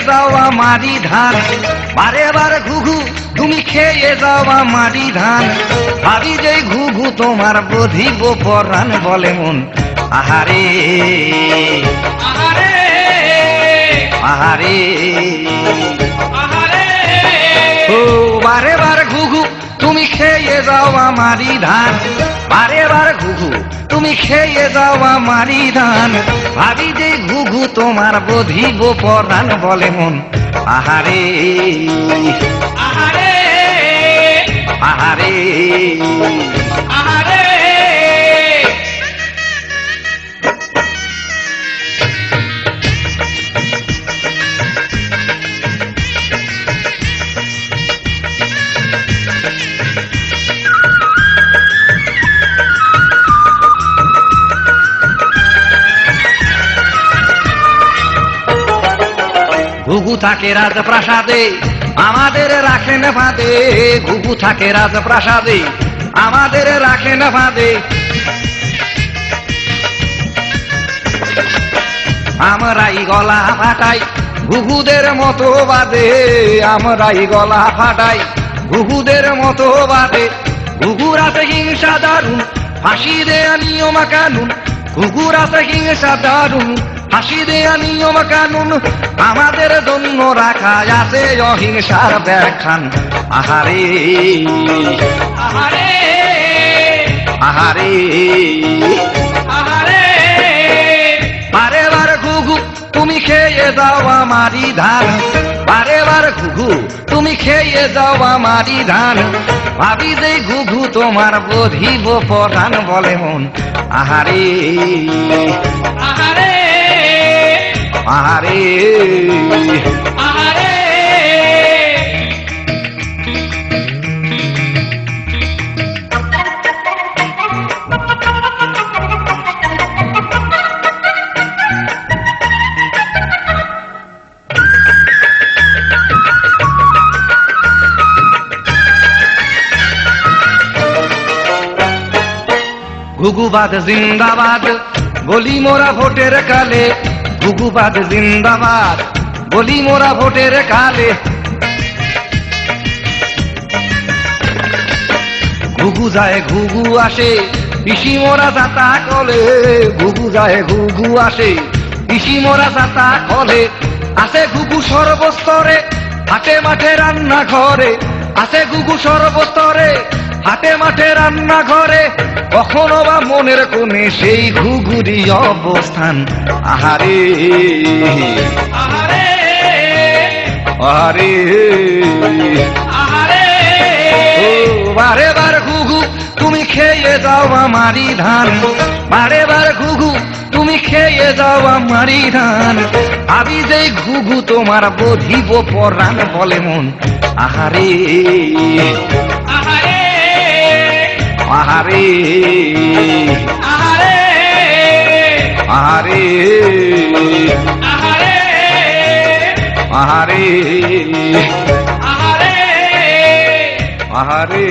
যাও আমারি ধান, বারে বার ঘুঘু তুমি খেয়ে যাও আমারি ধান। ভাবি যে ঘুঘু তোমার বধিব পরাণ, বলে মন আহারে আহারে আহারে আহারে ও বারে বার ঘুঘু তুমি খেয়ে যাও আমারি ধান, বারে বার ঘুঘু তুমি খেয়ে যাও আমারি ধান। ভাবি যে ঘুঘু তোমার বধিব পরাণ, বলে মন আহারে আহারে আহারে আহারে ঘুঘু থাকে রাজপ্রাসাদে আমাদের রাখেন ফাঁদে, ঘুঘু থাকে রাজপ্রাসাদে আমাদের রাখেন ফাঁদে। আমরাই গলা ফাটাই ঘুঘুদের মতো বাদে, আমরাই গলা ফাটাই ঘুঘুদের মতো বাদে। ঘুঘুর আছে হিংসা দারুণ, ফাঁসি দেয়া নিয়ম কানুন। ঘুঘুর আছে হিংসা দারুণ, ফাঁসি দেয়া নিয়ম কানুন। আমাদের জন্য রাখা আছে অহিংসার ব্যাখ্যান। আহারে আহারে আহারে আহারে বারে বার ঘুঘু তুমি খেয়ে যাও আমারি ধান, বারে বার ঘুঘু তুমি খেয়ে যাও আমারি ধান। ভাবি যে ঘুঘু তোমার বধিব পরাণ, বলে মন আহারে আহারে আহারে আহারে ঘুঘুবাদ জিন্দাবাদ বলি মোরা ভোটের কালে, ঘুঘুবাদ জিন্দাবাদ বলি মোরা ভোটের কালে। ঘুঘু যায় ঘুঘু আসে পিসি মোরা যাতা কলে, ঘুঘু যায় ঘুঘু আসে পিসি মোরা যাতা কলে। আছে ঘুঘু সর্বস্তরে হাটে মাঠে রান্না ঘরে, আছে ঘুঘু সর্বস্তরে হাটে মাঠে রান্না ঘরে। কখনো বা মনের কোণে সেই ঘুঘুরি অবস্থান। আহারে আহারে আহারে আহারে ও বারে বার ঘুঘু তুমি খেয়ে যাও আমারি ধান, বারে বার ঘুঘু তুমি খেয়ে যাও আমারি ধান। ভাবি যে ঘুঘু তোমার বধিব পরাণ, বলে মন আহারে আহারে আহারে আহারে আহারে আহারে আহারে আহারে আহারে